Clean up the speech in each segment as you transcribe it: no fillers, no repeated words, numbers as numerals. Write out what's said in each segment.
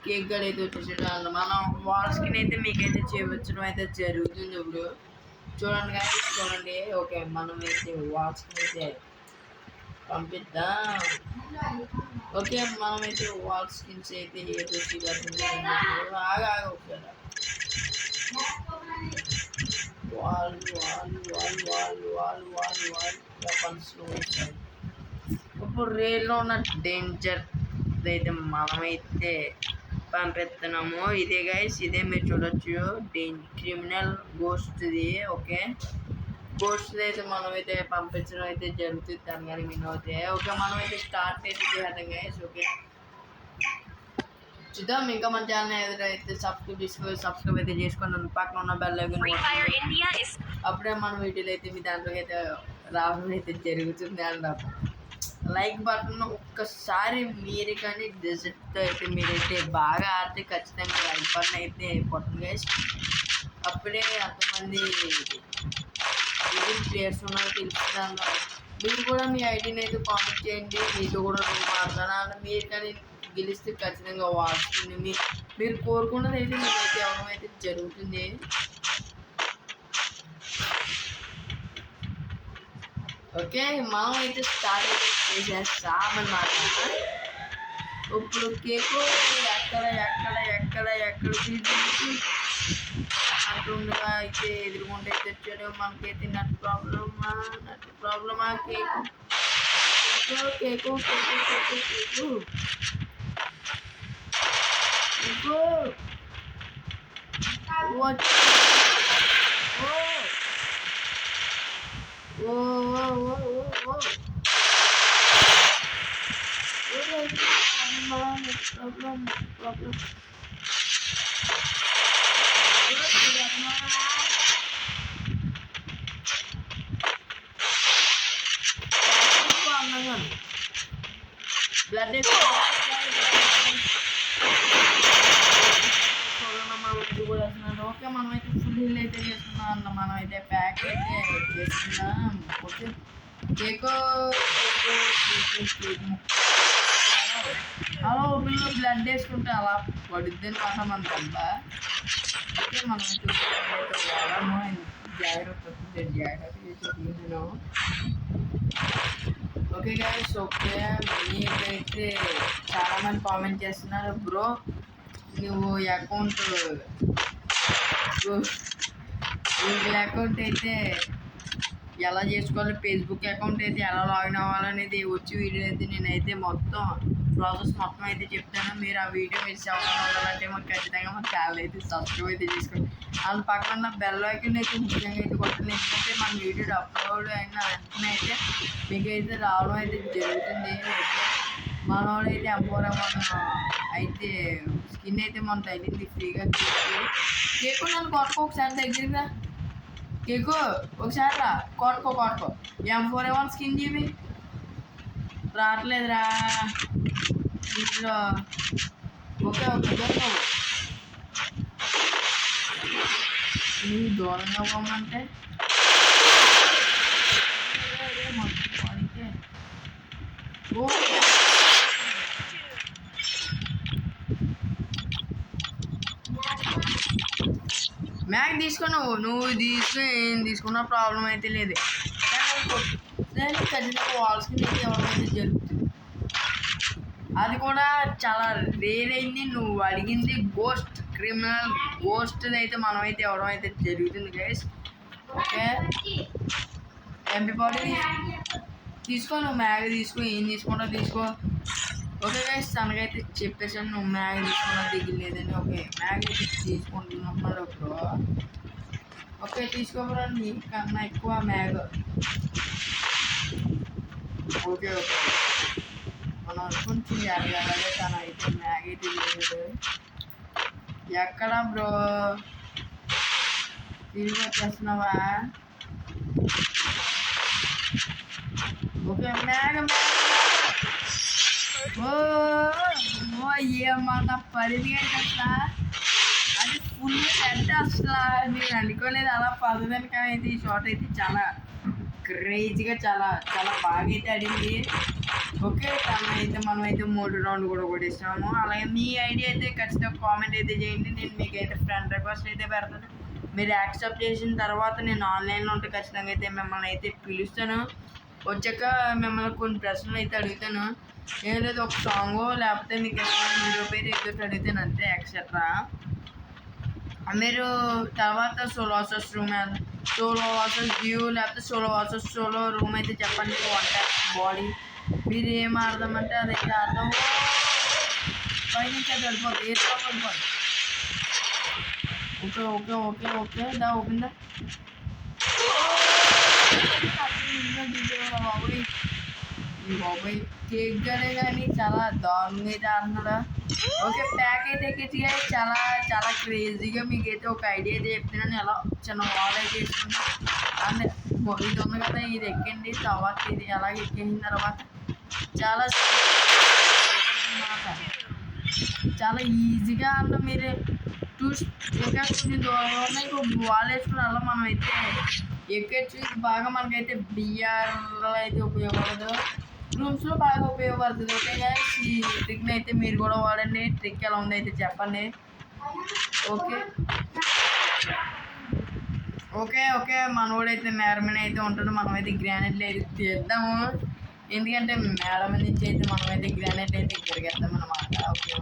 Cake గడ అయితే వచ్చేసేటండి. మనం వాల్ స్కిన్ అయితే మీకైతే చేయించడం అయితే జరుగుతుంది. ఇప్పుడు చూడండి కానీ చూడండి. ఓకే, మనం అయితే వాల్ స్కిన్ అయితే పంపిద్దాం. ఓకే, మనమైతే వాల్ స్కిన్స్ అయితే ఏదో ఆగా ఒకసారి ఇప్పుడు రేల్లో ఉన్న డేంజర్ అయితే మనమైతే పంపిస్తున్నాము. ఇదే గైస్, ఇదే మీరు చూడొచ్చు క్రిమినల్ గోస్ట్ది. ఓకే, గోస్ట్ అయితే మనమైతే పంపించడం అయితే జరుగుతుంది. దాని కానీ విన్ అవుతాయి. ఓకే, మనమైతే స్టార్ట్ అయితే చేద్దాం గైస్. ఓకే, చూద్దాం. ఇంకా మన ఛానల్ ఎదురైతే సబ్స్క్రైబ్ అయితే చేసుకున్నాను. పక్కన ఉన్న బెల్ ఐకాన్ అప్పుడే మన వీడియోలు అయితే మీ దాంట్లోకి అయితే రావడం అయితే జరుగుతుంది. అండ్ లైక్ బటన్ ఒక్కసారి మీరు కానీ డిజిట్ అయితే మీరైతే బాగా ఆడితే ఖచ్చితంగా లైక్ బటన్ అయితే కొట్టండి గైస్. అప్పుడే అంతమంది ప్లేయర్స్ ఉన్నారు తెలుస్తుంది. మీరు కూడా మీ ఐడిని అయితే కామెంట్ చేయండి. మీతో కూడా మాట్లాడాలి. మీరు కానీ గెలిస్తే ఖచ్చితంగా వాడుతుంది. మీరు కోరుకున్నది అయితే మీకైతే అవడం అయితే జరుగుతుంది. ఓకే, మనం అయితే స్టార్ట్ అయితే చేసేస్తామన్నమాట. ఇప్పుడు కేకు ఎక్కడ అంటుండగా అయితే ఎదురుకుంటే తెచ్చాడు. మనకైతే నట్ ప్రాబ్లమా కేకు problem. Blood ఓకే, మనమైతే ఫుల్ హిల్ అయితే చేస్తున్నాం అన్న. మనమైతే ప్యాక్ అయితే చేస్తున్నాం. ఓకే, కేకో అలా ఓపెన్లో బ్లడ్ వేసుకుంటే అలా పడుద్దని మాట మన దెబ్బ. ఓకే, మనమైతే వాడము. జాగ్రత్త తీసుకున్నాము. ఓకే గైస్, ఓకే, మీకైతే చాలామంది కామెంట్ చేస్తున్నారు, బ్రో నువ్వు అకౌంట్ గూగుల్ అకౌంట్ అయితే ఎలా చేసుకోవాలి, ఫేస్బుక్ అకౌంట్ అయితే ఎలా లాగిన్ అవ్వాలనేది వచ్చి వీడియో అయితే నేనైతే మొత్తం ప్రాసెస్ మొత్తం అయితే చెప్తాను. మీరు ఆ వీడియో మిస్ అవ్వడం ఉండాలంటే మాకు ఖచ్చితంగా మా ఛానల్ అయితే సబ్స్క్రైబ్ అయితే చేసుకోండి. అండ్ పక్కన బెల్ ఐకాన్ అయితే ముఖ్యంగా అయితే కొట్టండి. ఎందుకంటే మన వీడియో అప్లోడ్ అయిన వెంటనే అయితే మీకైతే రావడం అయితే జరుగుతుంది. మన వాళ్ళు అయితే అయితే స్కిన్ అయితే మన తగిలింది ఫ్రీగా. కేకు నన్ను కొట్టుకో ఒకసారి దగ్గరగా. కేకు ఒకసారి రా, కొట్టుకో M4A1 స్కిన్ జీవి రావట్లేదురా ఇంట్లో. ఓకే దొరకవు. నువ్వు దూరంగా పోమంటే మ్యాగ్ తీసుకున్నావు. నువ్వు ఏం తీసుకున్న ప్రాబ్లం అయితే లేదు. ఖచ్చితంగా వాల్స్ కింద అయితే ఎవరైతే జరుగుతుంది. అది కూడా చాలా రేర్ అయింది. నువ్వు అడిగింది గోస్ట్, క్రిమినల్ గోస్ట్ అయితే మనమైతే ఎవడం అయితే జరుగుతుంది గైస్. ఓకే, ఎంపీ బాడీ తీసుకో, నువ్వు మ్యాగ్ తీసుకో, ఏం తీసుకుంటావు తీసుకో. ఓకే గైస్, తనకైతే చెప్పేసాను నువ్వు మ్యాగ్ తీసుకున్నా దిగలేదని. ఓకే, మ్యాగ్ అయితే తీసుకుంటున్నాడు ఇప్పుడు. ఓకే, తీసుకోబోరా, నీకన్నా ఎక్కువ మ్యాగ్. ఓకే మనం కొంచెం అలాగే తన అయితే మ్యాగ్ అయితే లేదు. ఎక్కడ బ్రో తిరిగి వచ్చేస్తున్నావా? ఓకే, మ్యాగ్ ఏమన్నా పడింది అసలు. అది ఫుల్ హెడ్ అసలు నేను అనుకోలేదు అలా పదదని. కానీ అయితే ఈ షాట్ అయితే చాలా క్రేజీగా చాలా చాలా బాగా అయితే ఆడింది. ఓకే, తనైతే మనమైతే 3 రౌండ్ కూడా కొట్టేసాము. అలాగే మీ ఐడియా అయితే ఖచ్చితంగా కామెంట్ అయితే చేయండి. నేను మీకైతే ఫ్రెండ్ రిక్వెస్ట్ అయితే పెడతాను. మీరు యాక్సెప్ట్ చేసిన తర్వాత నేను ఆన్లైన్లో ఉంటే ఖచ్చితంగా అయితే మిమ్మల్ని అయితే పిలుస్తాను. వచ్చాక మిమ్మల్ని కొన్ని ప్రశ్నలు అయితే అడుగుతాను. ఏం లేదు, ఒక సాంగ్ లేకపోతే మీకు ఇష్టమైన వీడియో పేరు ఏదో అడుగుతాను అంతే, ఎక్సెట్రా. మీరు తర్వాత సోలో వర్సెస్ డ్యూ లేకపోతే సోలో వర్సెస్ సోలో రూమ్ అయితే చెప్పండి. వన్ ట్యాప్ బాడీ మీరు ఏం ఆడదామంటే అదైతే ఆడదాం. పైనుంచి అది వెళ్ళిపోతుంది, ఏ టాప్ వెళ్ళిపోతుంది. ఓకే ఓకే ఓకే ఓకే దా ఓపెన్ బాబాయ్ కేక్ గానే కానీ చాలా దారుణంగా అయితే ఆడుతున్నాడా. ఓకే, ప్యాక్ అయితే ఎక్కించిగా చాలా చాలా క్రేజీగా మీకైతే ఒక ఐడియా అయితే చెప్తున్నాను. ఎలా చిన్న వాల్ అయితే వేసుకుంటే అండ్ ఇది ఉంది కదా, ఇది ఎక్కండి. తర్వాత ఇది అలాగే ఎక్కిన తర్వాత చాలా చాలా ఈజీగా అన్న మీరు ఇంకా కొంచెం దూరంలో ఇంకో వాల్ వేసుకుని అలా మనం అయితే ఎక్కొచ్చు. ఇది బాగా మనకైతే బిఆర్లో అయితే ఉపయోగపడదు, రూమ్స్లో బాగా ఉపయోగపడుతుంది. ఓకే గైస్, ఈ ట్రిక్ని అయితే మీరు కూడా వాడండి. ట్రిక్ ఎలా ఉందో అయితే చెప్పండి. ఓకే ఓకే ఓకే మనోడైతే మేడమని అయితే ఉంటాడు. మనమైతే గ్రానైట్లు అయితే తీద్దాము, ఎందుకంటే మేడం నుంచి అయితే మనమైతే గ్రానైట్ అయితే తిరిగేద్దాం అన్నమాట. Okay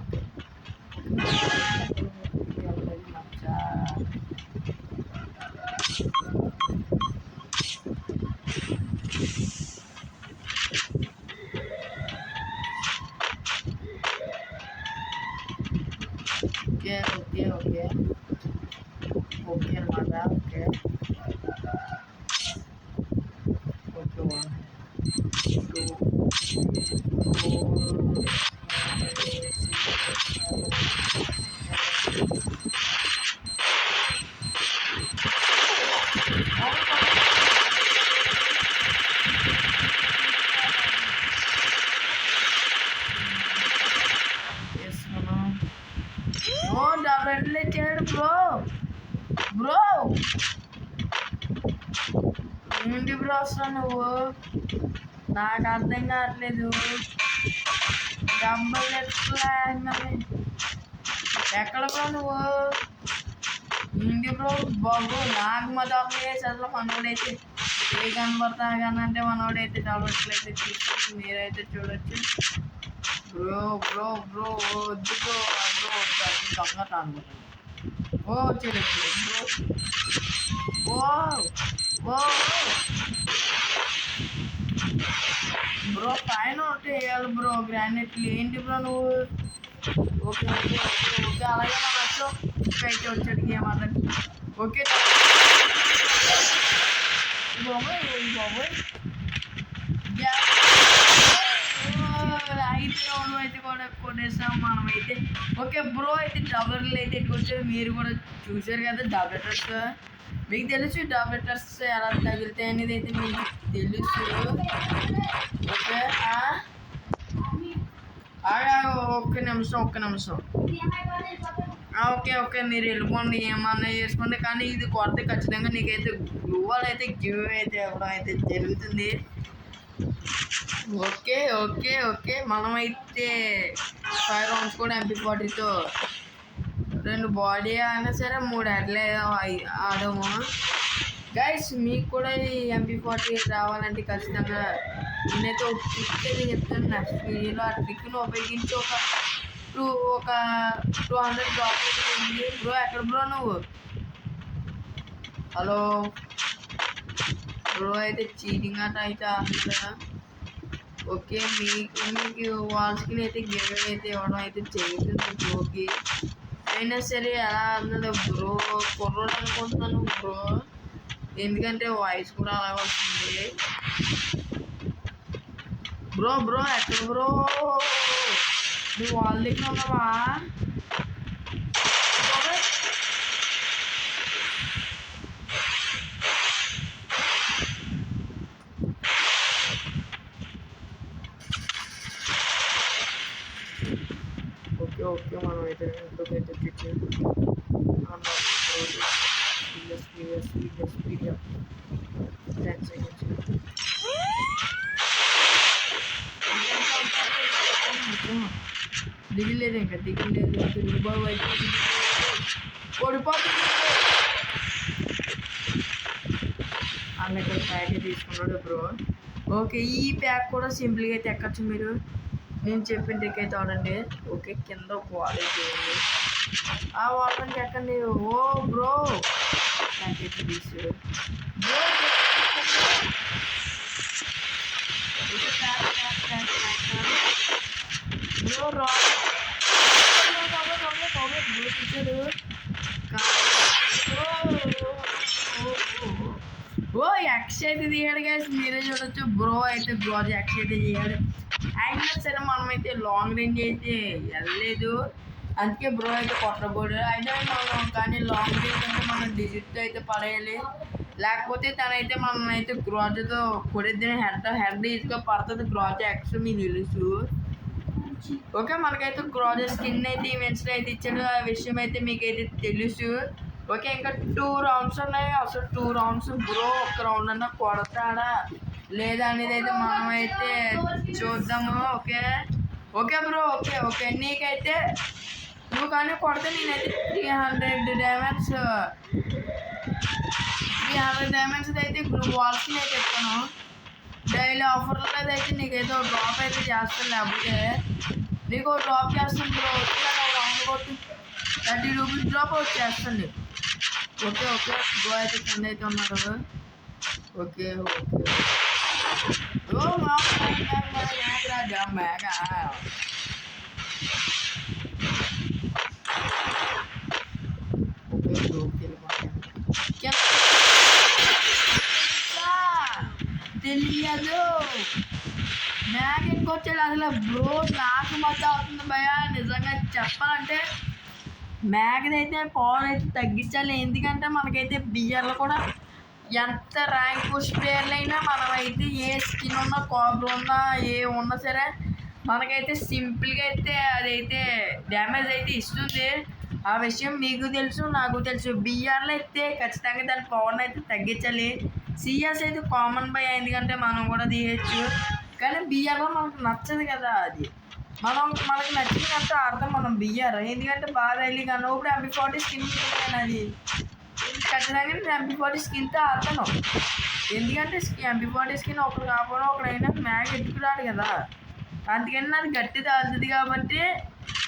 okay okay okay okay అనమాట. ఓకే ఓకే 1 2 ఓ డబల్ చేయడు బ్రో ఏంటి బ్రో వస్తావు నువ్వు, నాకు అర్థం కావట్లేదు. డబ్బులు ఎక్కడ బ్రో నువ్వు, ఏంటి బ్రో బాబు. నాకు మొదలు వేసి అసలు మనోడైతే ఏ కనబడతాను కానీ అంటే మనోడైతే డబ్బులు అయితే తీసుకొని మీరైతే చూడొచ్చు. బ్రో బ్రో బ్రో వద్దు బ్రో బ్రో దొంగ అనుకుంటాను. ఓ చూడొచ్చు బ్రో. ఓ బ్రో పైన ఉంటే వేయాలి బ్రో గ్రానైట్లు. ఏంటి బ్రో నువ్వు. ఓకే ఓకే ఓకే ఓకే అలాగే నా వచ్చావు అయితే వచ్చాడు గేమ్ అన్నట్టు. ఓకే బాబోయ్ బాబోయ్ 5 రౌండ్ అయితే కూడా కొట్టేసాం మనమైతే. ఓకే బ్రో అయితే డబుల్ అయితే వచ్చారు, మీరు కూడా చూసారు కదా. డబుల్ మీకు తెలుసు డబుల్ ఎలా తగులుతాయి అనేది అయితే మీకు తెలుసు. ఓకే ఒక్క నిమిషం ఓకే ఓకే మీరు వెళ్ళిపోండి, ఏమన్నా చేసుకోండి. కానీ ఇది కొడితే ఖచ్చితంగా నీకైతే గ్లూవాల్ అయితే గివ్ అయితే ఇవ్వడం అయితే జరుగుతుంది. ఓకే ఓకే ఓకే మనమైతే 5 రౌండ్స్ కూడా MP40తో 2 బాడీ అయినా సరే 3 హెడ్లు ఆడాము. గైస్ మీకు కూడా ఈ MP40 రావాలంటే ఖచ్చితంగా నేనైతే ఒక ట్రిక్ అయితే చెప్తాను నెక్స్ట్ వీడియోలో. ఆ ట్రిక్ను ఉపయోగించి ఒక 200 డ్రాప్ అయితే బ్రో. ఎక్కడ బ్రో నువ్వు. హలో బ్రో అయితే చీటింగ్ అట అయితే ఆడుతున్నా. ఓకే మీకు వాల్స్కి అయితే గేమ్ అయితే ఇవ్వడం అయితే జరుగుతుంది బ్రోకి. అయినా సరే ఎలా అన్నది బ్రో కుర్రోడు అనుకుంటున్నాను బ్రో, ఎందుకంటే వాయిస్ కూడా అలా వస్తుంది. బ్రో బ్రో ఎక్కడ బ్రో నువ్వు వాళ్ళ దగ్గర ఉన్నావా. ఓకే ఓకే మనం అయితే ఇంట్లోకి అయితే స్పీడ్గా 10 seconds. దిగలేదు ఇంకా దిగలేదు తిరుగుబాబు వైపు ఓడిపోతుంది అన్న ఇక్కడ ప్యాక్ తీసుకున్నాడు బ్రో. ఓకే ఈ ప్యాక్ కూడా సింపుల్గా అయితే ఎక్కచ్చు మీరు. నేను చెప్పిన ట్రిక్ అయితే వాడండి. ఓకే కింద ఒక వాల్ అయితే ఉంది. ఆ వాల్ నుంచి ఎక్కండి. ఓ బ్రో ప్యాక్ అయితే తీసు బ్రో బ్రో ఓ ఎక్స్ అయితే తీయాడు గైస్ మీరే చూడొచ్చు. బ్రో అయితే బ్రోజ్ ఎక్స్ అయితే తీయాడు. అయినా సరే మనమైతే లాంగ్ రేంజ్ అయితే వెళ్ళలేదు, అందుకే బ్రో అయితే కొట్టబోడు. అయినా మనం కానీ లాంగ్ రేంజ్ అంటే మనం డిజిట్ అయితే పడేయాలి, లేకపోతే తనైతే మనం అయితే గ్రోజ్తో కొడిద్దని హెడ్ ఈజీగా పడుతుంది. గ్రోజ్ ఎక్స్ మీకు తెలుసు. ఓకే మనకైతే గ్రోజ్ స్కిన్ అయితే ఈవెంట్స్లో అయితే ఇచ్చాడు, ఆ విషయం అయితే మీకైతే తెలుసు. ఓకే ఇంకా 2 rounds ఉన్నాయి. అసలు 2 rounds బ్రో ఒక్క రౌండ్ అన్నా కొడతాడా లేదా అనేది అయితే మనమైతే చూద్దాము. Okay okay bro okay okay నీకైతే నువ్వు కానీ కొడితే నేనైతే 300 డైమండ్స్ అయితే ఇప్పుడు వాల్స్కి అయితే చెప్తాను. డైలీ ఆఫర్లో అయితే నీకైతే ఒక డ్రాప్ అయితే చేస్తాను, లేకపోతే నీకు ఒక డ్రాప్ చేస్తాను బ్రో. వచ్చి రౌండ్ కొట్టి 30 రూపీస్ డ్రాప్ వచ్చేస్తాను నీకు. ఓకే ఓకే బ్రో అయితే కింద అయితే ఉన్నారు. ఓకే ఓకే ఓ రాజా మేఘా ఓకే బ్రో తెలియదు మ్యాగ్ ఇంకొచ్చాడు అసలు బ్రో. నాకు మధ్య అవుతుంది భయ నిజంగా చెప్పాలంటే. మ్యాగ్ది అయితే పవర్ అయితే తగ్గించాలి, ఎందుకంటే మనకైతే బియర్లో కూడా ఎంత ర్యాంక్ పుష్ ప్లేయర్లు అయినా మనమైతే ఏ స్కిన్ ఉన్నా కాబ్లు ఉన్నా ఏ ఉన్నా సరే మనకైతే సింపుల్గా అయితే అదైతే డ్యామేజ్ అయితే ఇస్తుంది. ఆ విషయం మీకు తెలుసు నాకు తెలుసు. బిఆర్లో అయితే ఖచ్చితంగా దాని పవర్ని అయితే తగ్గించాలి. సిఎస్ అయితే కామన్ బై ఎందుకంటే మనం కూడా తీయచ్చు, కానీ బిఆర్లో మనకు నచ్చదు కదా. అది మనకి నచ్చిందంటే అర్థం మనం బిఆర్ ఎందుకంటే బాగా వెళ్ళి కానీ ఇప్పుడు MP40 స్కిన్ అది ఖచ్చితంగా MP40 స్కిన్తో ఆడతాను, ఎందుకంటే MP40 స్కిన్ ఒకరు కాకపోయినా ఒకడైనా మ్యాగ్ ఎత్తుకురాడు కదా. అందుకని నాది గట్టి తాగుతుంది కాబట్టి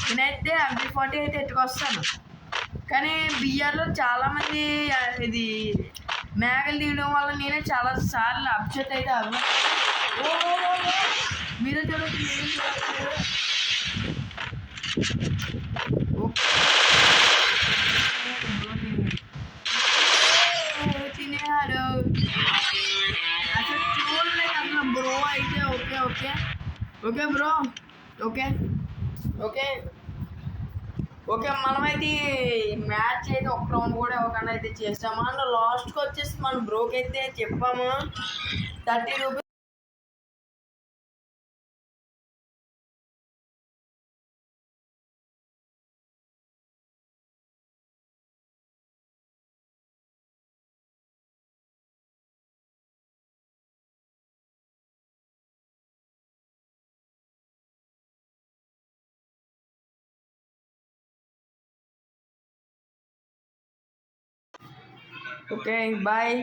నేనైతే MP40 అయితే ఎత్తుకొస్తాను. కానీ బిఆర్లో చాలామంది ఇది మ్యాగలు తీయడం వల్ల నేనే చాలాసార్లు అప్సెట్ అయితే అవ్వను. మీరే చూడొచ్చు మీరే చూడొచ్చు. తినేవాడు అసలు చూడలేదు అసలు బ్రో అయితే. Okay okay okay bro okay okay okay మనమైతే మ్యాచ్ అయితే ఒక రౌండ్ కూడా ఇవ్వకుండా అయితే చేస్తాము. అండ్ లాస్ట్కి వచ్చేసి మన బ్రోకి అయితే చెప్పాము 30 రూపీస్. Okay bye.